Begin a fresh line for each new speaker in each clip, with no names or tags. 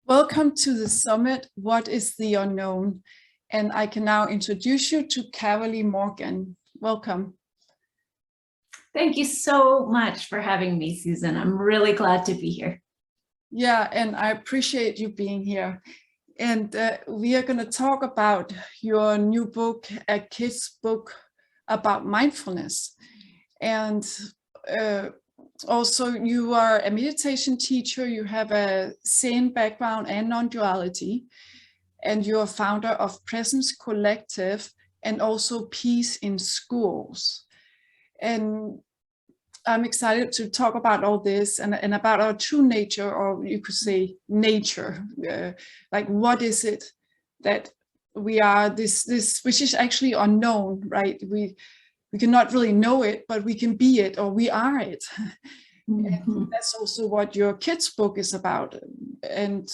Welcome to the summit, What is the Unknown? And I can now introduce you to Caverly Morgan. Welcome.
Thank you so much for having me, Susan. I'm really glad to be here.
Yeah, and I appreciate you being here. And we are going to talk about your new book, a kid's book about mindfulness. And also, you are a meditation teacher, you have a Zen background and non-duality, and you're a founder of Presence Collective and also Peace in Schools. And I'm excited to talk about all this and about our true nature, or you could say nature. Like, what is it that we are, this which is actually unknown, right? We cannot really know it, but we can be it, or we are it. And that's also what your kids' book is about, and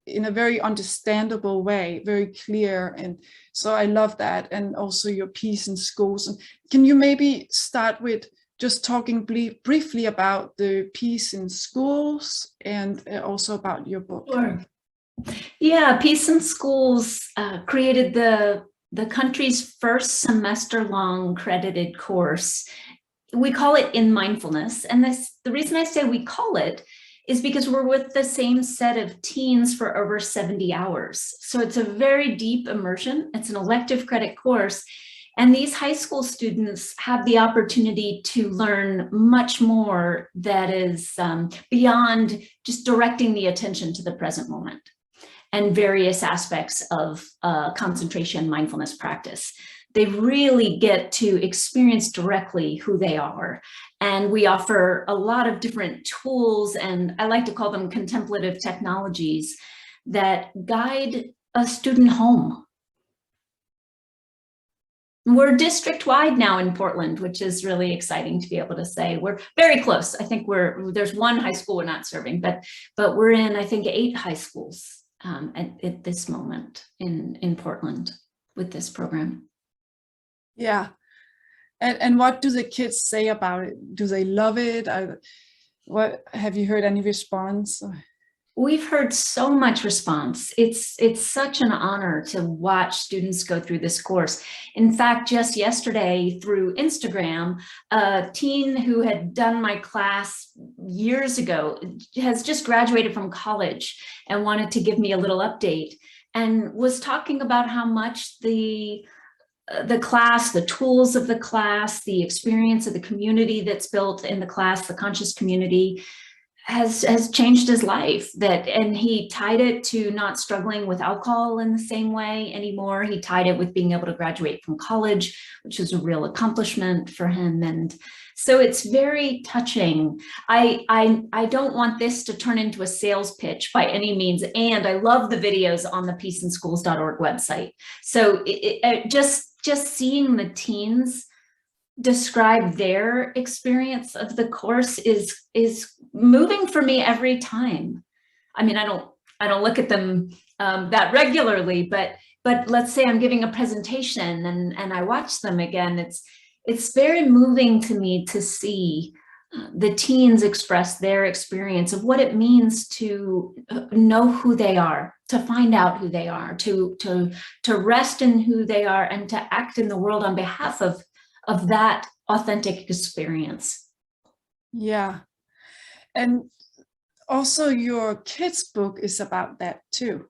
in a very understandable way, very clear. And so I love that. And also your Peace in Schools. And can you maybe start with just talking briefly about the Peace in Schools and also about your book?
Sure. Yeah, Peace in Schools created the country's first semester-long credited course. We call it In Mindfulness. And the reason I say we call it is because we're with the same set of teens for over 70 hours. So it's a very deep immersion. It's an elective credit course. And these high school students have the opportunity to learn much more that is beyond just directing the attention to the present moment and various aspects of concentration mindfulness practice. They really get to experience directly who they are. And we offer a lot of different tools, and I like to call them contemplative technologies, that guide a student home. We're district-wide now in Portland, which is really exciting to be able to say. We're very close. I think there's one high school we're not serving, but we're in, I think, 8 high schools at this moment in Portland with this program.
Yeah. And what do the kids say about it? Do they love it? What have you heard any response?
We've heard so much response. It's such an honor to watch students go through this course. In fact, just yesterday through Instagram, a teen who had done my class years ago has just graduated from college and wanted to give me a little update and was talking about how much the class, the tools of the class, the experience of the community that's built in the class, the conscious community, has changed his life. And he tied it to not struggling with alcohol in the same way anymore. He tied it with being able to graduate from college, which was a real accomplishment for him. And so it's very touching. I don't want this to turn into a sales pitch by any means. And I love the videos on the peaceinschools.org website. So just seeing the teens describe their experience of the course is moving for me every time. I mean, I don't look at them that regularly, but let's say I'm giving a presentation and I watch them again. It's very moving to me to see the teens express their experience of what it means to know who they are, to find out who they are, to rest in who they are, and to act in the world on behalf of that authentic experience.
Yeah. And also your kids' book is about that too.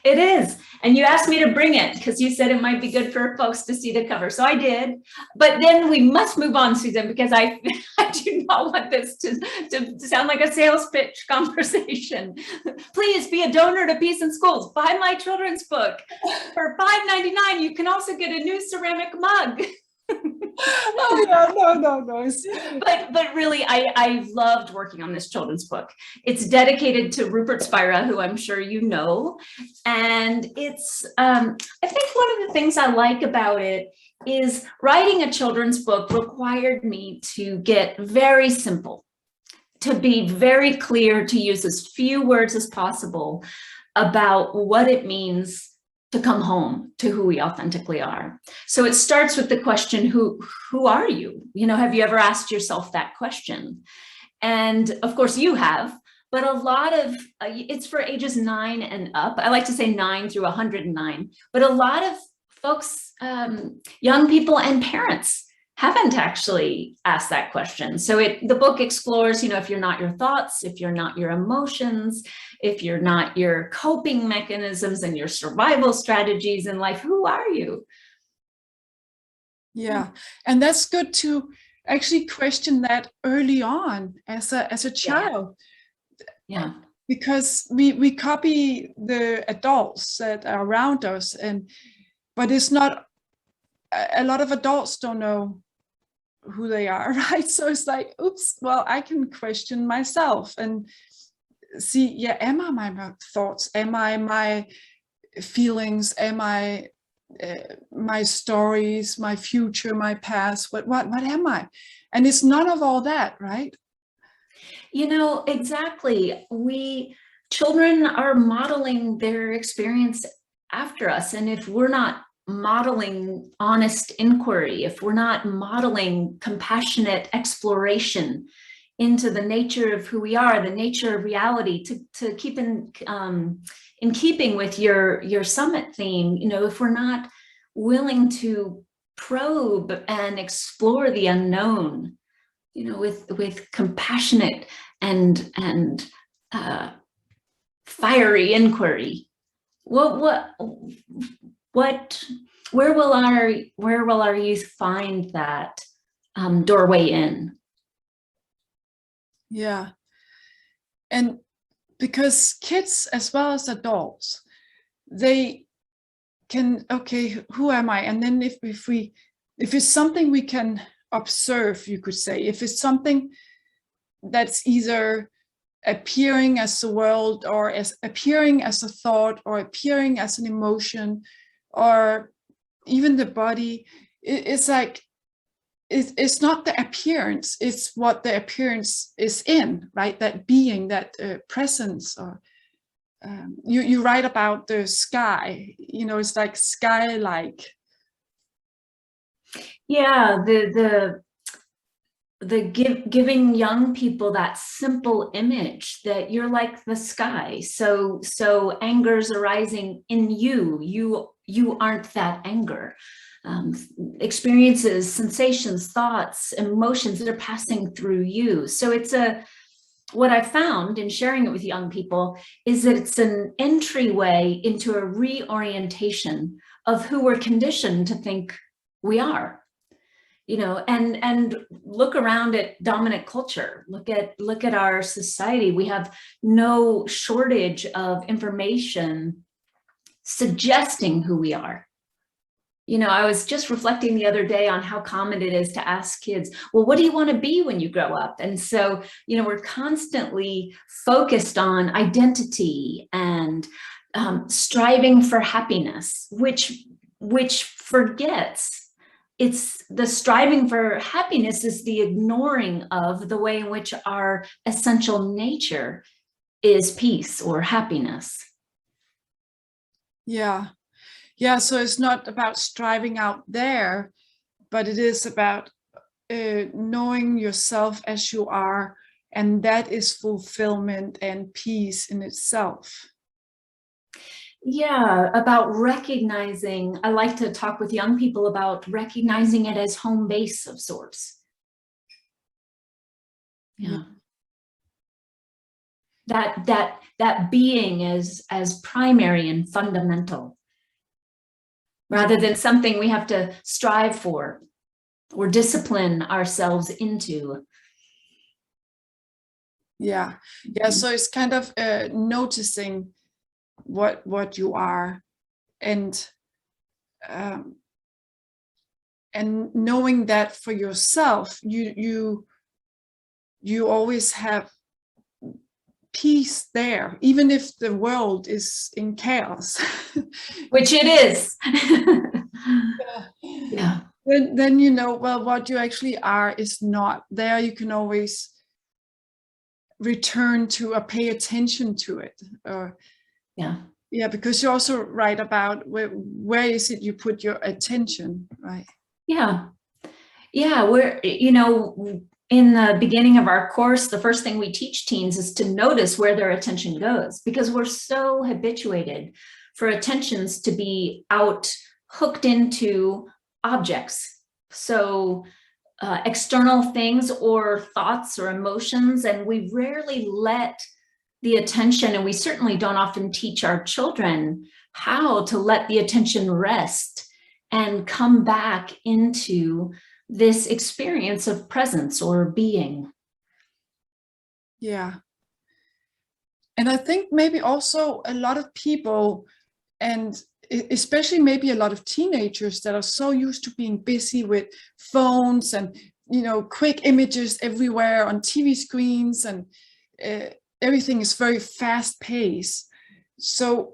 It is. And you asked me to bring it because you said it might be good for folks to see the cover. So I did. But then we must move on, Susan, because I do not want this to sound like a sales pitch conversation. Please be a donor to Peace in Schools. Buy my children's book. For $5.99, you can also get a new ceramic mug.
Oh yeah, no.
But really, I loved working on this children's book. It's dedicated to Rupert Spira, who I'm sure you know. And it's, I think one of the things I like about it is writing a children's book required me to get very simple, to be very clear, to use as few words as possible about what it means to come home to who we authentically are. So it starts with the question, who are you? You know, have you ever asked yourself that question? And of course you have, but a lot of, it's for ages 9 and up. I like to say 9 through 109, but a lot of folks, young people and parents haven't actually asked that question. So the book explores, if you're not your thoughts, if you're not your emotions, if you're not your coping mechanisms and your survival strategies in life, who are you?
Yeah, and that's good to actually question that early on as a child.
Yeah.
Because we copy the adults that are around us, but it's not, a lot of adults don't know who they are, right? So it's like, oops, well, I can question myself and see, yeah, am I my thoughts? Am I my feelings? Am I my stories, my future, my past? What am I? And it's none of all that, right?
Exactly. Children are modeling their experience after us. And if we're not modeling honest inquiry, if we're not modeling compassionate exploration into the nature of who we are, the nature of reality, to keep in keeping with your summit theme, if we're not willing to probe and explore the unknown, with compassionate and fiery inquiry, where will our youth find that doorway in?
Yeah, and because kids as well as adults, they can, okay, who am I? And then if it's something we can observe, you could say, if it's something that's either appearing as the world, or as appearing as a thought, or appearing as an emotion, or even the body, it's like, it's not the appearance, it's what the appearance is in, right? That being, that presence. Or you write about the sky, it's like sky-like.
Yeah, giving young people that simple image that you're like the sky. So anger's arising in you aren't that anger. Experiences, sensations, thoughts, emotions that are passing through you. So what I found in sharing it with young people is that it's an entryway into a reorientation of who we're conditioned to think we are. And look around at dominant culture, look at our society. We have no shortage of information suggesting who we are. I was just reflecting the other day on how common it is to ask kids, well, what do you want to be when you grow up? And so, we're constantly focused on identity and striving for happiness, which forgets it's the striving for happiness is the ignoring of the way in which our essential nature is peace or happiness.
Yeah. So it's not about striving out there, but it is about knowing yourself as you are, and that is fulfillment and peace in itself.
Yeah, about recognizing, I like to talk with young people about recognizing it as home base of sorts. Yeah. That being as primary and fundamental, rather than something we have to strive for or discipline ourselves into.
Yeah. So it's kind of noticing what you are, and knowing that for yourself, you always have peace there, even if the world is in chaos.
Which it is.
Yeah. Then well, what you actually are is not there. You can always return to or pay attention to it. Yeah, because you also write about where is it you put your attention, right?
Yeah, where in the beginning of our course, the first thing we teach teens is to notice where their attention goes, because we're so habituated for attentions to be out hooked into objects. So external things or thoughts or emotions, and we rarely let the attention, and we certainly don't often teach our children how to let the attention rest and come back into this experience of presence or being.
Yeah. And I think maybe also a lot of people, and especially maybe a lot of teenagers that are so used to being busy with phones and, you know, quick images everywhere on TV screens, and everything is very fast paced. So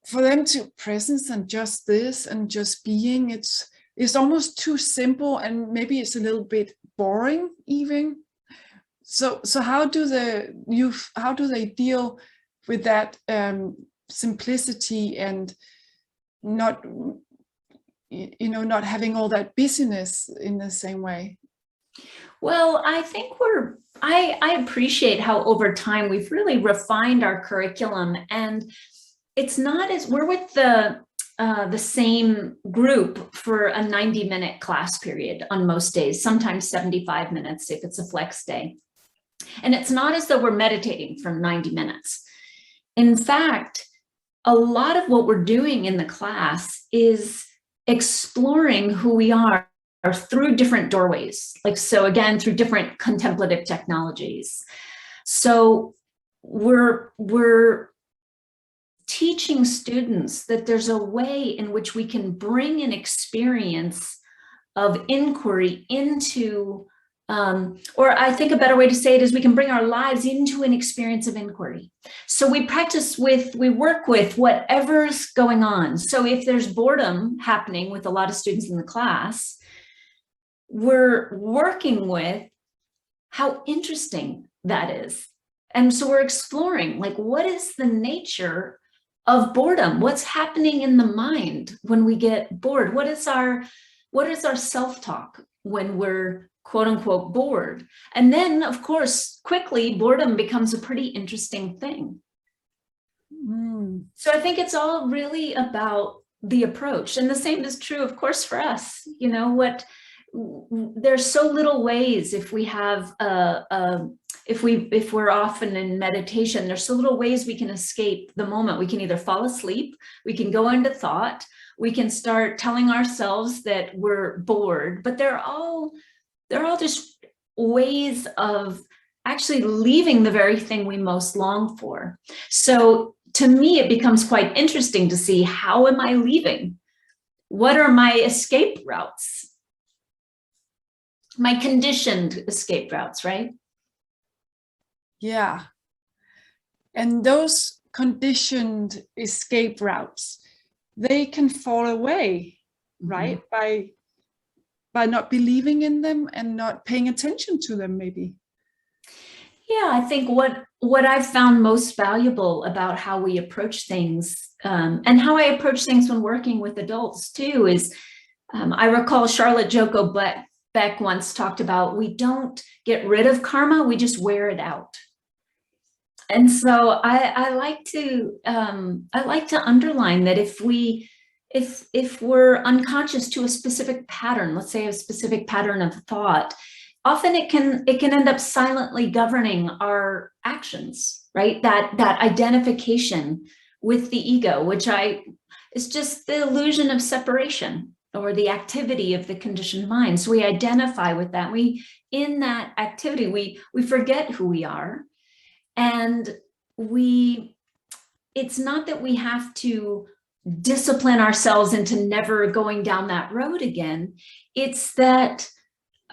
for them to presence and just this and just being, it's almost too simple, and maybe it's a little bit boring even. So how do they deal with that simplicity and not, you know, not having all that busyness in the same way?
Well, I think I appreciate how over time we've really refined our curriculum, and it's not as we're with the same group for a 90-minute class period on most days, sometimes 75 minutes if it's a flex day. And it's not as though we're meditating for 90 minutes. In fact, a lot of what we're doing in the class is exploring who we are through different doorways. Like, so again, through different contemplative technologies. So we're teaching students that there's a way in which we can bring an experience of inquiry into, or I think a better way to say it is we can bring our lives into an experience of inquiry. So we work with whatever's going on. So if there's boredom happening with a lot of students in the class, we're working with how interesting that is. And so we're exploring, like, what is the nature of boredom? What's happening in the mind when we get bored? What is our self-talk when we're quote unquote bored? And then, of course, quickly boredom becomes a pretty interesting thing. So I think it's all really about the approach. And the same is true, of course, for us. You know, there's so little ways if we have if we're often in meditation, there's so little ways we can escape the moment. We can either fall asleep, we can go into thought, we can start telling ourselves that we're bored, but they're all just ways of actually leaving the very thing we most long for. So to me, it becomes quite interesting to see, how am I leaving? What are my escape routes? My conditioned escape routes, right?
Yeah. And those conditioned escape routes, they can fall away, right? By not believing in them and not paying attention to them, maybe.
Yeah, I think what I've found most valuable about how we approach things, and how I approach things when working with adults too, is I recall Charlotte Joko Beck once talked about, we don't get rid of karma, we just wear it out. And so I like to underline that if we're unconscious to a specific pattern, let's say a specific pattern of thought, often it can end up silently governing our actions, right? That identification with the ego, which is just the illusion of separation, or the activity of the conditioned mind. So we identify with that. In that activity, we forget who we are. And it's not that we have to discipline ourselves into never going down that road again. It's that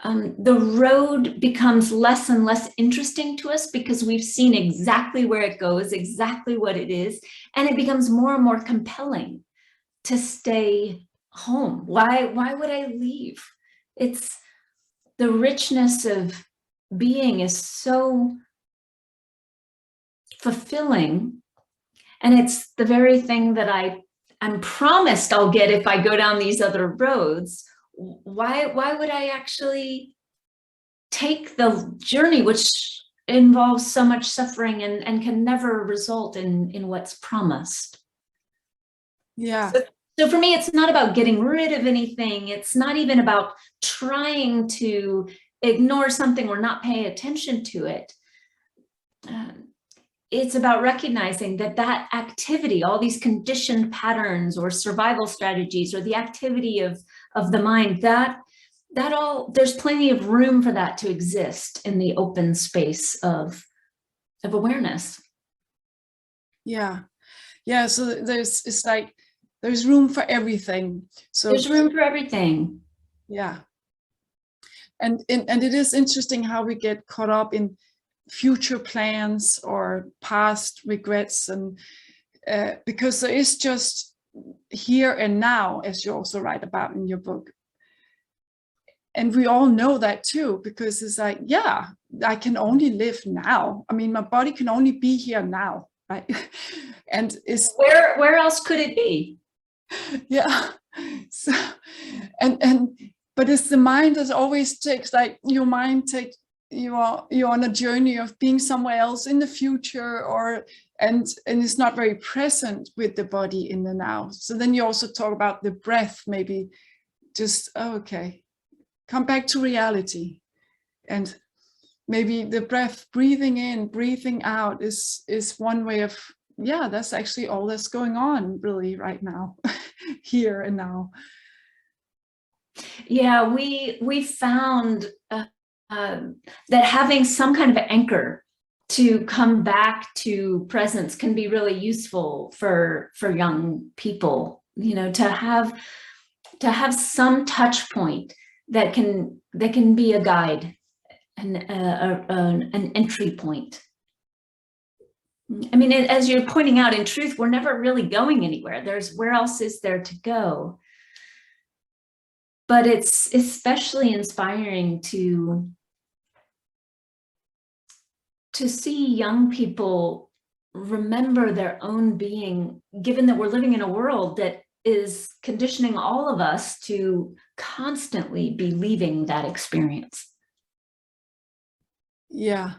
the road becomes less and less interesting to us because we've seen exactly where it goes, exactly what it is, and it becomes more and more compelling to stay home. Why would I leave? It's the richness of being is so fulfilling, and it's the very thing that I'm promised I'll get if I go down these other roads. Why would I actually take the journey, which involves so much suffering and can never result in what's promised.
Yeah.
So for me, it's not about getting rid of anything. It's not even about trying to ignore something or not pay attention to it. It's about recognizing that that activity, all these conditioned patterns or survival strategies, or the activity of the mind, that all, there's plenty of room for that to exist in the open space of awareness.
Yeah. Yeah. So it's like, there's room for everything. So
there's room for everything.
Yeah. And it is interesting how we get caught up in future plans or past regrets, and because there is just here and now, as you also write about in your book. And we all know that too, because it's like, yeah, I can only live now. I mean, my body can only be here now, right? And it's
where else could it be?
Yeah. So, but it's the mind that always takes, like, your mind takes you're on a journey of being somewhere else in the future, or and it's not very present with the body in the now. So then you also talk about the breath, maybe just, oh, okay, come back to reality. And maybe the breath, breathing in, breathing out is one way of, yeah, that's actually all that's going on really right now, here and now.
Yeah, we found that having some kind of anchor to come back to presence can be really useful for young people. You know, to have some touch point that can be a guide and an entry point. I mean, as you're pointing out, in truth, we're never really going anywhere. Where else is there to go? But it's especially inspiring to see young people remember their own being, given that we're living in a world that is conditioning all of us to constantly be leaving that experience.
Yeah.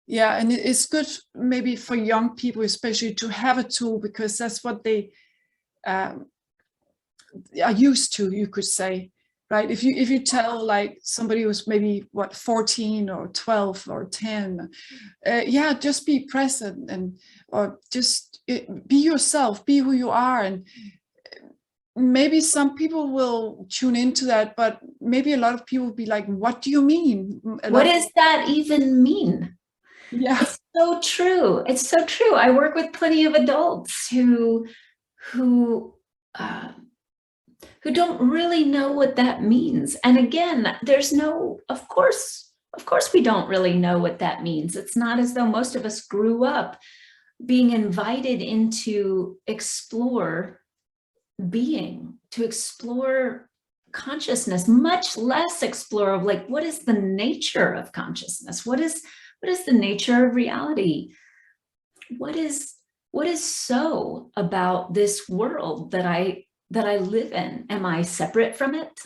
Yeah, and it's good maybe for young people, especially, to have a tool, because that's what they are used to, you could say, right? If you tell, like, somebody who's maybe 14 or 12 or 10, yeah, just be present, and or just be yourself, be who you are. And maybe some people will tune into that, but maybe a lot of people will be like, what do you mean?
What does that even mean?
Yeah,
it's so true. It's so true. I work with plenty of adults who don't really know what that means. And again, there's no, of course we don't really know what that means. It's not as though most of us grew up being invited into explore being, to explore consciousness, much less explore of, like, what is the nature of consciousness? What is the nature of reality? What is so about this world that I live in? Am I separate from it?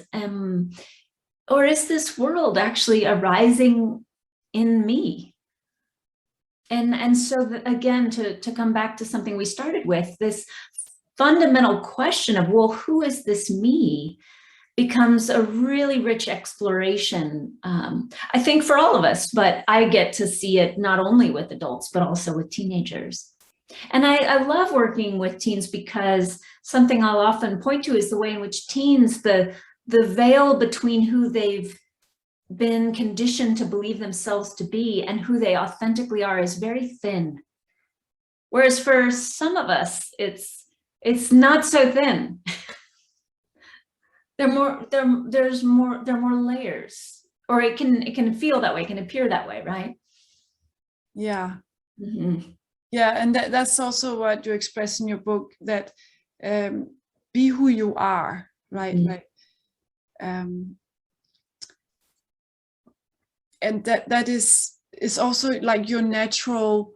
Or is this world actually arising in me? And so again, to come back to something we started with, this fundamental question of, well, who is this me, becomes a really rich exploration, I think, for all of us. But I get to see it not only with adults, but also with teenagers. And I love working with teens, because something I'll often point to is the way in which teens, the veil between who they've been conditioned to believe themselves to be and who they authentically are is very thin. Whereas for some of us, it's not so thin. There are more layers, or it can feel that way, it can appear that way, right?
Yeah.
Mm-hmm.
Yeah, and that's also what you express in your book, that be who you are, right?
Mm-hmm.
Like, and that is also like your natural.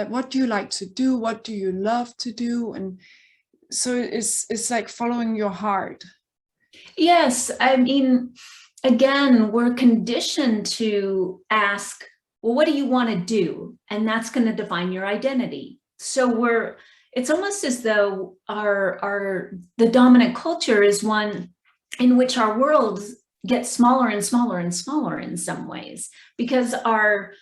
What do you like to do? What do you love to do? And so it's like following your heart.
Yes, I mean, again, we're conditioned to ask, well, what do you want to do? And that's going to define your identity. So it's almost as though the dominant culture is one in which our worlds get smaller and smaller and smaller in some ways, because our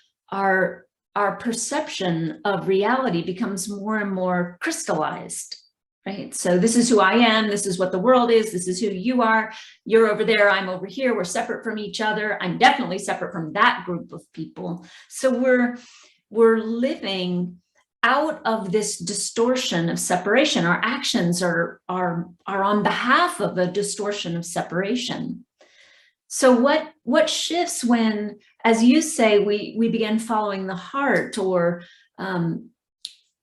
perception of reality becomes more and more crystallized. Right? So this is who I am. This is what the world is. This is who you are. You're over there. I'm over here. We're separate from each other. I'm definitely separate from that group of people. So we're living out of this distortion of separation. Our actions are on behalf of a distortion of separation. So what shifts when, as you say, we begin following the heart, or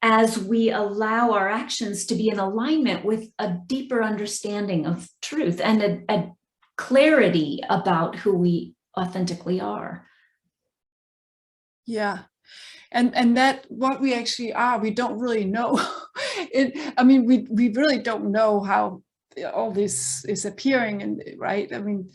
as we allow our actions to be in alignment with a deeper understanding of truth and a clarity about who we authentically are.
Yeah. And that what we actually are, we don't really know. I mean, we really don't know how all this is appearing, and right? I mean,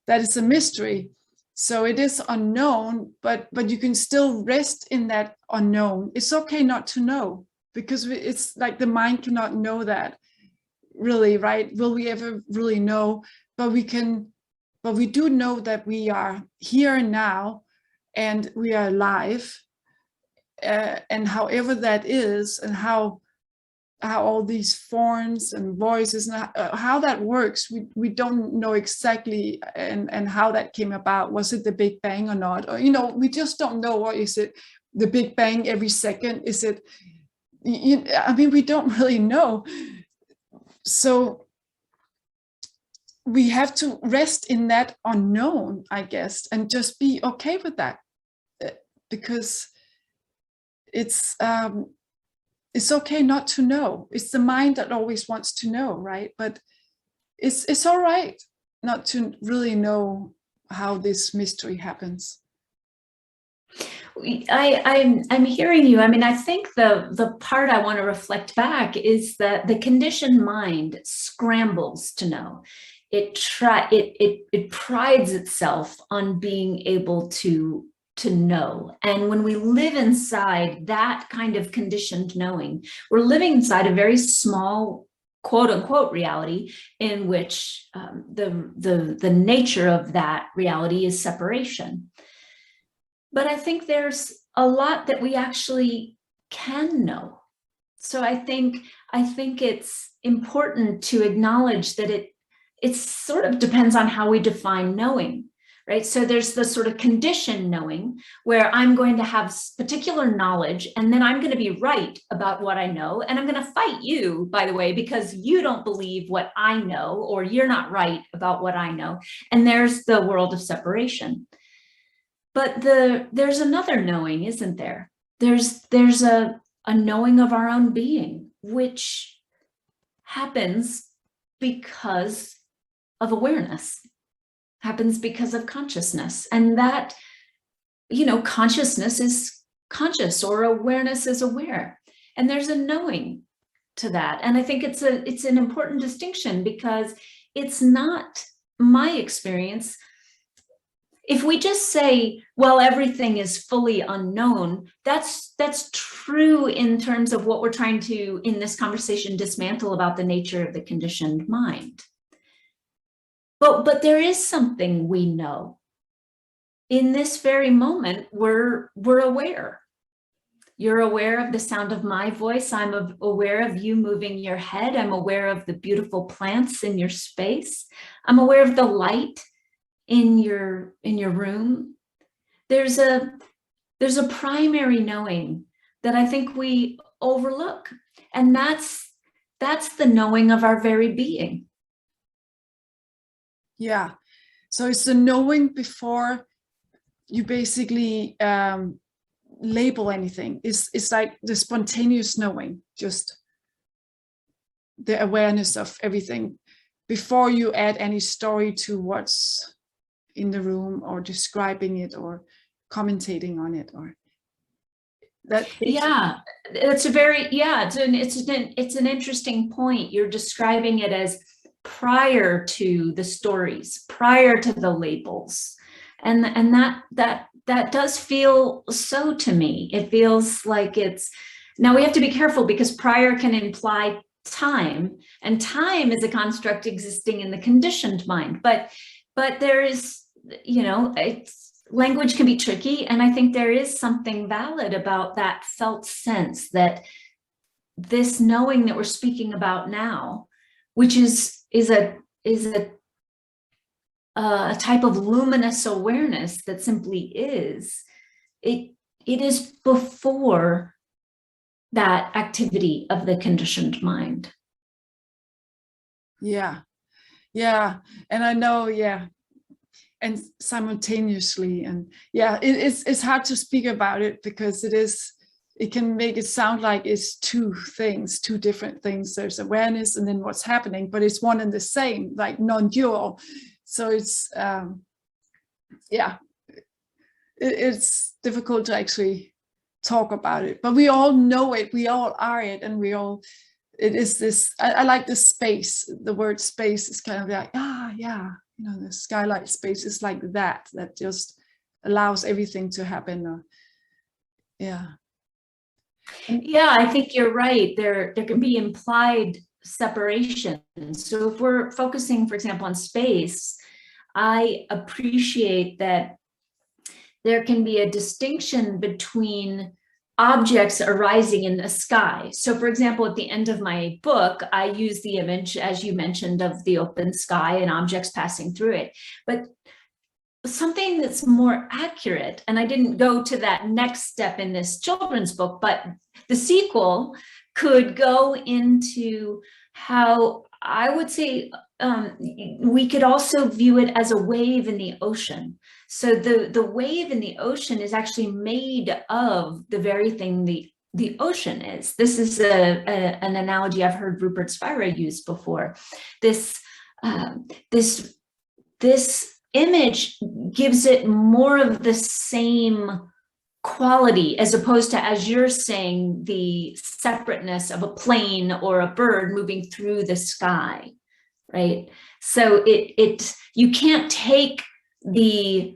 that is a mystery. So it is unknown, but you can still rest in that unknown. It's okay not to know, because it's like the mind cannot know that, really, right? Will we ever really know? But we do know that we are here and now, and we are alive. And however that is, and how all these forms and voices and how that works, we don't know exactly, and how that came about. Was it the Big Bang or not? Or, we just don't know. Or is it the Big Bang every second? Is it, I mean, we don't really know. So we have to rest in that unknown, I guess, and just be okay with that, because it's okay not to know. It's the mind that always wants to know, right? But it's all right not to really know how this mystery happens.
I'm hearing you. I mean, I think the part I want to reflect back is that the conditioned mind scrambles to know. It prides itself on being able to know. And when we live inside that kind of conditioned knowing, we're living inside a very small, quote unquote, reality in which the nature of that reality is separation. But I think there's a lot that we actually can know. So I think it's important to acknowledge that it sort of depends on how we define knowing. Right? So there's the sort of conditioned knowing, where I'm going to have particular knowledge, and then I'm going to be right about what I know. And I'm going to fight you, by the way, because you don't believe what I know, or you're not right about what I know. And there's the world of separation. But there's another knowing, isn't there? There's a knowing of our own being, which happens because of awareness. Happens because of consciousness. And that, consciousness is conscious, or awareness is aware. And there's a knowing to that. And I think it's an important distinction, because it's not my experience. If we just say, well, everything is fully unknown, that's true in terms of what we're trying to, in this conversation, dismantle about the nature of the conditioned mind. But there is something we know. In this very moment, we're aware. You're aware of the sound of my voice. I'm aware of you moving your head. I'm aware of the beautiful plants in your space. I'm aware of the light in your room. There's a primary knowing that I think we overlook, and that's the knowing of our very being.
Yeah. So it's the knowing before you basically label anything. It's like the spontaneous knowing, just the awareness of everything before you add any story to what's in the room, or describing it, or commentating on it, or that.
Yeah, it's an interesting point. You're describing it as prior to the stories, prior to the labels. And that does feel so to me. It feels like it's, now we have to be careful because prior can imply time, and time is a construct existing in the conditioned mind. But there is, you know, language can be tricky, and I think there is something valid about that felt sense that this knowing that we're speaking about now, which is a type of luminous awareness that simply is, it is before that activity of the conditioned mind.
Yeah, and I know, and simultaneously, and it's hard to speak about it because it can make it sound like it's two different things. There's awareness and then what's happening, but it's one and the same, like non-dual. So it's it's difficult to actually talk about it, but we all know it, we all are it, and it is this, I like this space. The word space is kind of like, you know, the skylight space is like that just allows everything to happen. Yeah,
I think you're right. There can be implied separation. So if we're focusing, for example, on space, I appreciate that there can be a distinction between objects arising in the sky. So for example, at the end of my book, I use the image, as you mentioned, of the open sky and objects passing through it. But something that's more accurate, and I didn't go to that next step in this children's book, but the sequel could go into how I would say we could also view it as a wave in the ocean. So the wave in the ocean is actually made of the very thing the ocean is. This is an analogy I've heard Rupert Spira use before. This image gives it more of the same quality, as opposed to, as you're saying, the separateness of a plane or a bird moving through the sky, right? So you can't take the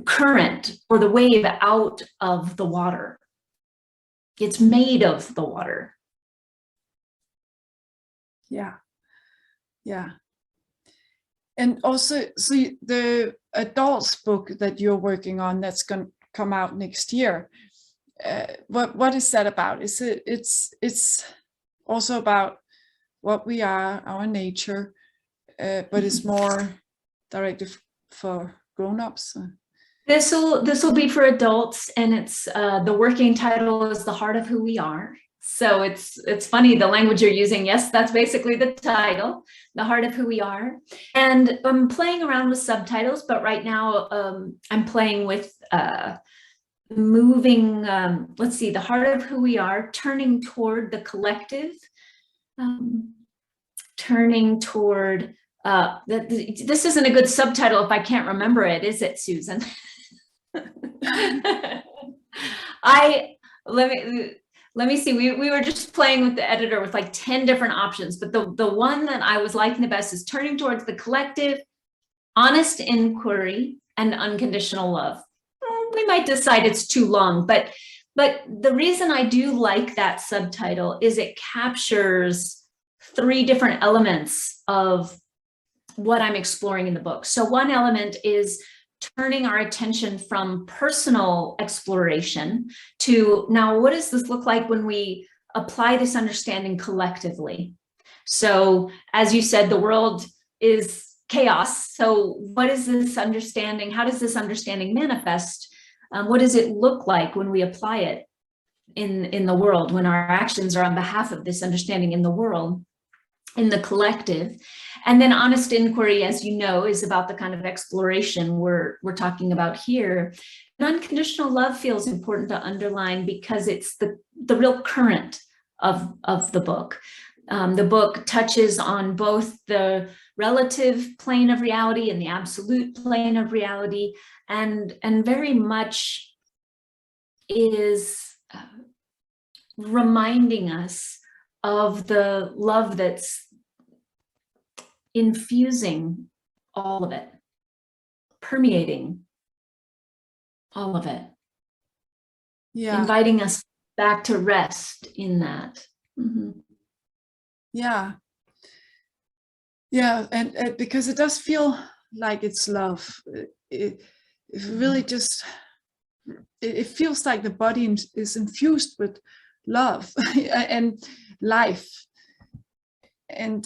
current or the wave out of the water. It's made of the water.
Yeah. And also, so the adults book that you're working on, that's going to come out next year, what is that about? It's also about what we are, our nature, but it's more directed for grown-ups.
This will be for adults, and it's the working title is The Heart of Who We Are. So it's funny, the language you're using. Yes, that's basically the title, The Heart of Who We Are. And I'm playing around with subtitles, but right now I'm playing with moving, let's see, The Heart of Who We Are, turning toward the collective, turning toward, this isn't a good subtitle if I can't remember it, is it, Susan? Let me see, we were just playing with the editor with like 10 different options, but the one that I was liking the best is turning towards the collective, honest inquiry, and unconditional love. We might decide it's too long, but the reason I do like that subtitle is it captures 3 different elements of what I'm exploring in the book. So one element is turning our attention from personal exploration to, now what does this look like when we apply this understanding collectively? So as you said, the world is chaos. So what is this understanding? How does this understanding manifest? What does it look like when we apply it in the world, when our actions are on behalf of this understanding in the world, in the collective? And then honest inquiry, as you know, is about the kind of exploration we're talking about here. And unconditional love feels important to underline because it's the real current of the book. The book touches on both the relative plane of reality and the absolute plane of reality, and very much is reminding us of the love that's infusing all of it, permeating all of it, inviting us back to rest in that.
Yeah, and because it does feel like it's love. It really just, it feels like the body is infused with love and life. And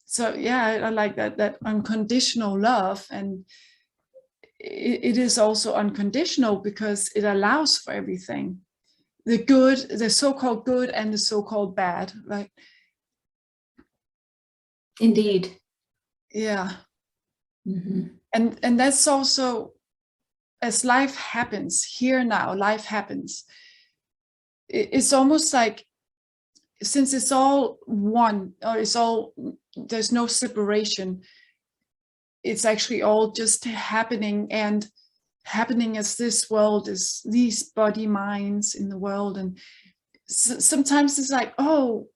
so yeah, I like that unconditional love. And it is also unconditional because it allows for everything, the good, the so-called good and the so-called bad, right?
Indeed.
Yeah. And that's also, as life happens here now, life happens, it's almost like, since it's all one, or it's all, there's no separation, it's actually all just happening, and happening as this world is, these body minds in the world. And sometimes it's like, oh,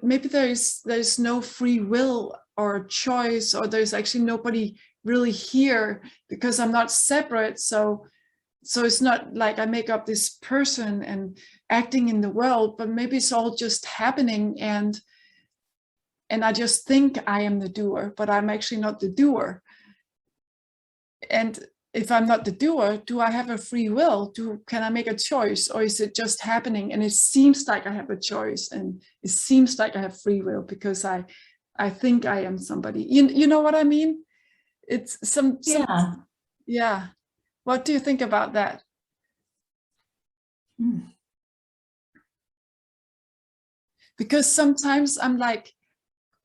maybe there's no free will or choice, or there's actually nobody really here, because I'm not separate. So it's not like I make up this person and acting in the world, but maybe it's all just happening, and I just think I am the doer, but I'm actually not the doer. And if I'm not the doer, do I have a free will? Can I make a choice, or is it just happening? And it seems like I have a choice, and it seems like I have free will because I think I am somebody. You know what I mean? It's some yeah. What do you think about that? Because sometimes I'm like,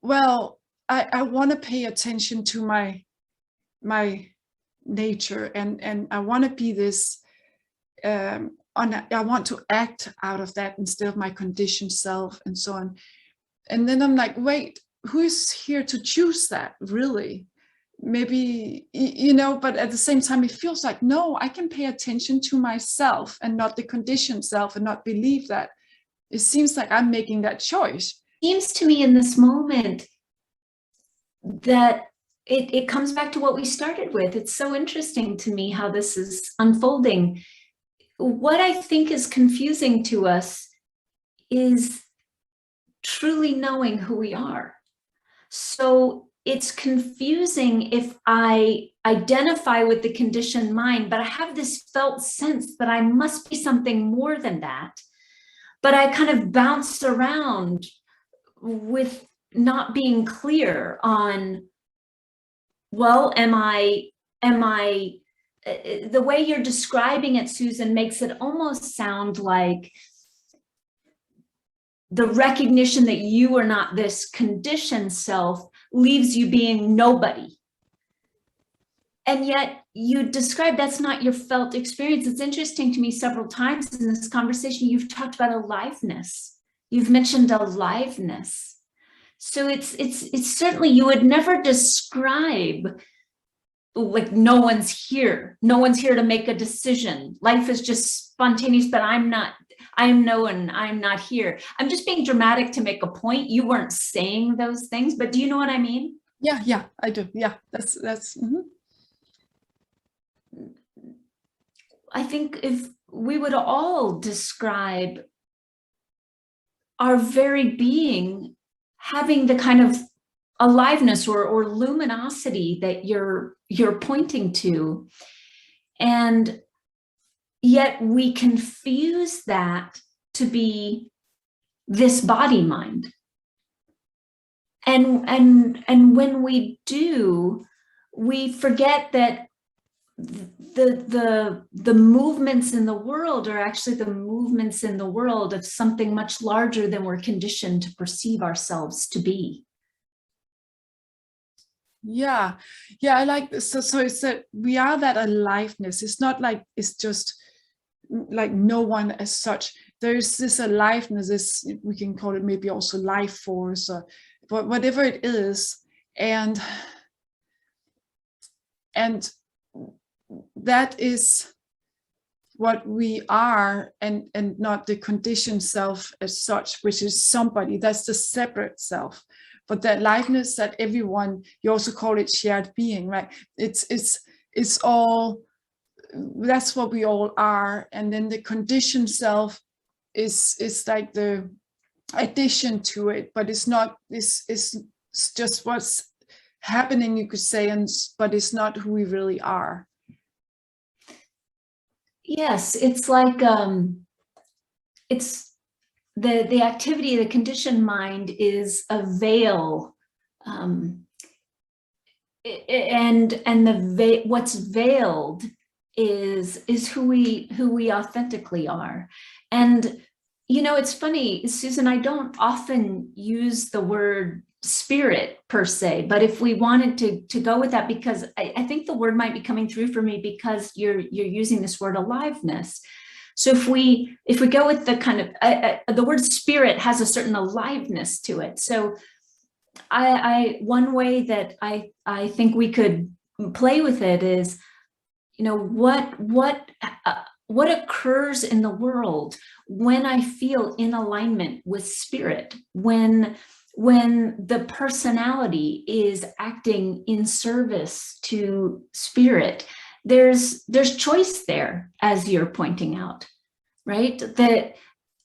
well, I want to pay attention to my nature, and I want to be this, I want to act out of that instead of my conditioned self, and so on. And then I'm like, wait, who is here to choose that, really? Maybe, but at the same time, it feels like, no, I can pay attention to myself and not the conditioned self, and not believe that. It seems like I'm making that choice.
Seems to me in this moment that it comes back to what we started with. It's so interesting to me how this is unfolding. What I think is confusing to us is truly knowing who we are. So it's confusing if I identify with the conditioned mind, but I have this felt sense that I must be something more than that. But I kind of bounce around with not being clear on, well, am I, the way you're describing it, Susan, makes it almost sound like the recognition that you are not this conditioned self leaves you being nobody. And yet you describe that's not your felt experience. It's interesting to me, several times in this conversation, you've talked about aliveness. You've mentioned aliveness. So it's certainly, you would never describe like no one's here. No one's here to make a decision. Life is just spontaneous, but I'm not here. I'm just being dramatic to make a point. You weren't saying those things, but do you know what I mean?
Yeah, I do. Yeah, that's.
I think if we would all describe our very being having the kind of aliveness or luminosity that you're pointing to, and yet we confuse that to be this body mind. And when we do, we forget that the movements in the world are actually the movements in the world of something much larger than we're conditioned to perceive ourselves to be.
Yeah, I like this. So it's that we are that aliveness. It's not like it's just like no one as such. There's this aliveness, this, we can call it maybe also life force, or whatever it is, and that is what we are, and not the conditioned self as such, which is somebody. That's the separate self. but the aliveness that everyone, you also call it shared being, right? It's all, that's what we all are. And then the conditioned self is like the addition to it, but it's not, it's just what's happening, you could say, but it's not who we really are.
Yes, it's like it's the activity, the conditioned mind is a veil, and what's veiled is who we authentically are. And you know, it's funny, Susan, I don't often use the word spirit per se, but if we wanted to go with that, because I think the word might be coming through for me because you're using this word aliveness. So if we go with the kind of the word spirit has a certain aliveness to it. So I one way that I think we could play with it is, you know, what occurs in the world when I feel in alignment with spirit, when the personality is acting in service to spirit. There's choice there, as you're pointing out, right? But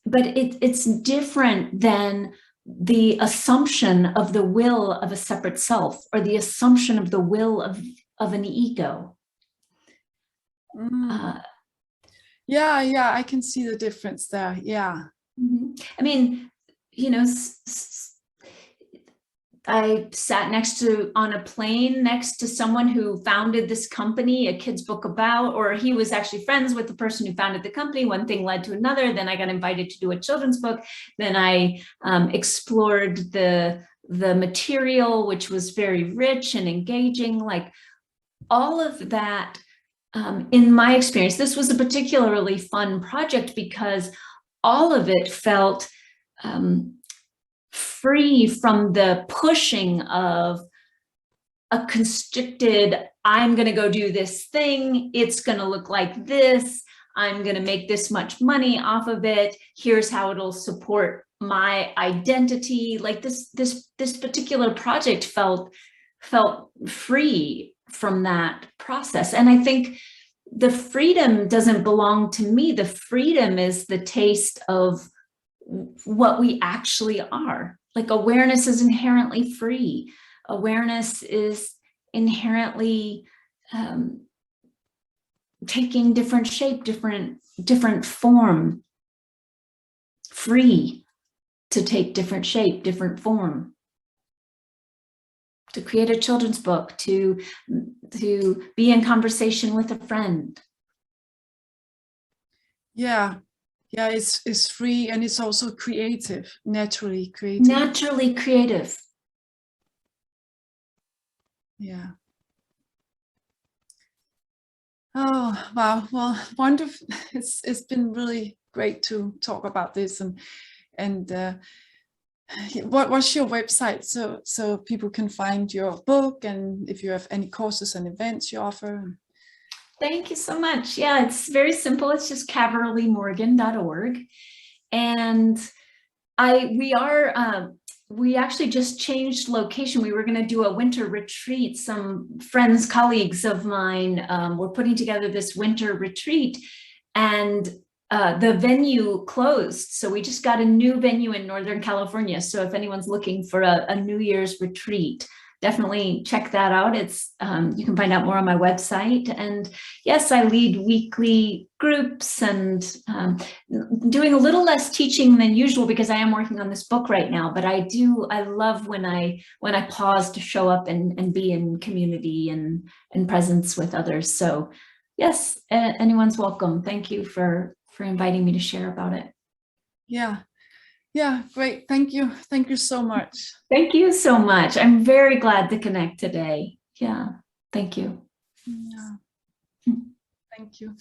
it's different than the assumption of the will of a separate self, or the assumption of the will of an ego.
Yeah, I can see the difference there. Yeah.
I mean, you know, I sat on a plane next to someone who founded this company, a kid's book about, or he was actually friends with the person who founded the company. One thing led to another. Then I got invited to do a children's book. Then I explored the material, which was very rich and engaging. Like all of that, in my experience, this was a particularly fun project because all of it felt free from the pushing of a constricted, I'm going to go do this thing, it's going to look like this, I'm going to make this much money off of it, here's how it'll support my identity. Like this particular project felt free from that process. And I think the freedom doesn't belong to me. The freedom is the taste of what we actually are. Like awareness is inherently free. Awareness is inherently taking different shape, different form, free to take different shape, different form, to create a children's book, to be in conversation with a friend.
Yeah, it's free, and it's also creative, naturally creative.
Naturally creative.
Yeah. Oh, wow. Well, wonderful. It's been really great to talk about this, and what's your website so people can find your book, and if you have any courses and events you offer?
Thank you so much. Yeah, it's very simple. It's just caverlymorgan.org. And we actually just changed location. We were going to do a winter retreat. Some friends, colleagues of mine were putting together this winter retreat, and the venue closed. So we just got a new venue in Northern California. So if anyone's looking for a New Year's retreat, definitely check that out. It's you can find out more on my website. And yes, I lead weekly groups, and doing a little less teaching than usual because I am working on this book right now. But I love when I pause to show up and be in community and presence with others. So yes, anyone's welcome. Thank you for inviting me to share about it.
Yeah, great. Thank you so much.
Thank you so much. I'm very glad to connect today. Yeah, thank you.
Yeah. Thank you.